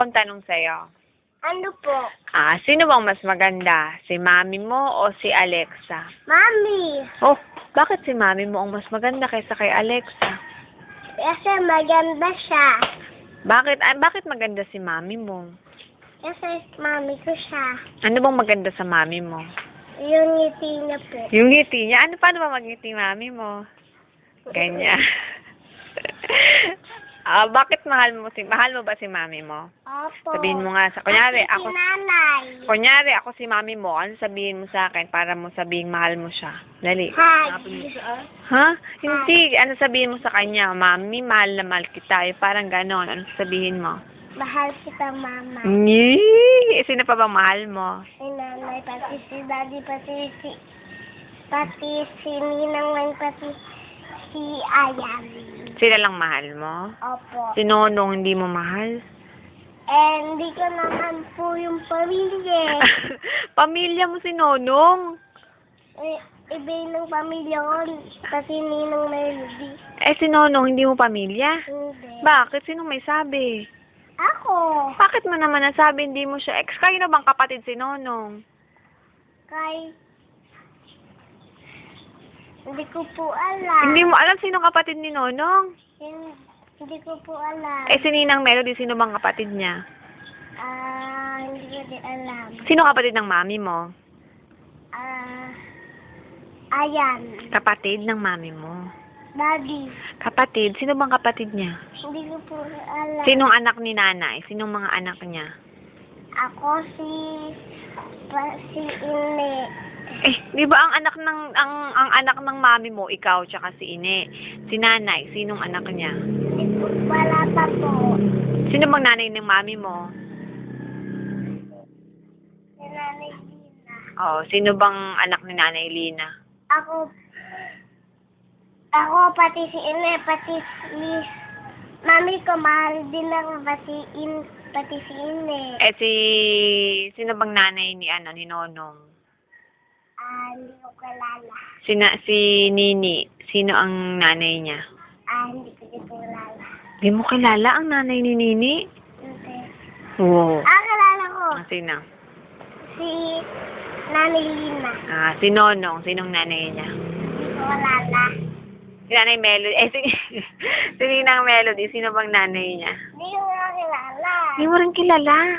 Ang tanong sa'yo. Ano po? Sino bang mas maganda? Si mami mo o si Alexa? Mami! Oh, bakit si mami mo ang mas maganda kaysa kay Alexa? Kasi maganda siya. Bakit maganda si mami mo? Kasi mami ko siya. Ano bang maganda sa mami mo? Yung ngiti niya po. Yung ngiti niya. Paano ba magngiti mami mo? Ganyan. Bakit mahal mo ba si mami mo? Opo. Sabihin mo nga kunyari Kasi si nanay. ako si mami mo, ano sabihin mo sa akin para mo sabihin mahal mo siya? Dali. Hi. Ha? Hindi. Ano sabihin mo sa kanya? Mami, mahal na mahal kita. Parang ganon. Ano sabihin mo? Mahal kita, mama. Yee! Sino pa bang mahal mo? Si nanay, pati si daddy, pati si ninang, pati si Ayan. Sila lang mahal mo? Opo. Si Nonong hindi mo mahal? Hindi ko naman po yung pamilya. Pamilya mo si Nonong? Iba ng pamilya ko, pati ninang Melody. Si Nonong hindi mo pamilya? Hindi. Bakit? Sinong may sabi? Ako. Bakit mo naman nasabi hindi mo siya ex? Kayo na bang kapatid si Nonong? Hindi ko po alam. Hindi mo alam sino kapatid ni Nonong? Hindi ko po alam. Si Ninang Melody, sino bang kapatid niya? Hindi ko din alam. Sino kapatid ng mami mo? Ayan. Kapatid ng mami mo. Daddy. Kapatid? Sino bang kapatid niya? Hindi ko po alam. Sinong anak ni nanay? Sinong mga anak niya? Ako si Ine. Di ba ang anak ng mami mo, ikaw tsaka si Ine. Si nanay, sinong anak niya? Wala pa po. Sino bang nanay ng mami mo? Si Nanay Lina. Sino bang anak ni Nanay Lina? Ako pati si Ine, pati si mami ko, mahal din ako pati si Ine. Sino bang nanay ni Nonong? Hindi ko kilala. Si Nini, sino ang nanay niya? Hindi ko din kilala. Di mo kilala ang nanay ni Nini? Hindi. Oo. Kilala ko. Sino? Si Nanay Lina. Si Nonong, sinong nanay niya? Hindi ko kilala. Si Nanay Melody, si Ninang Melody, sino bang nanay niya? Hindi ko kilala. Hindi mo rin kilala.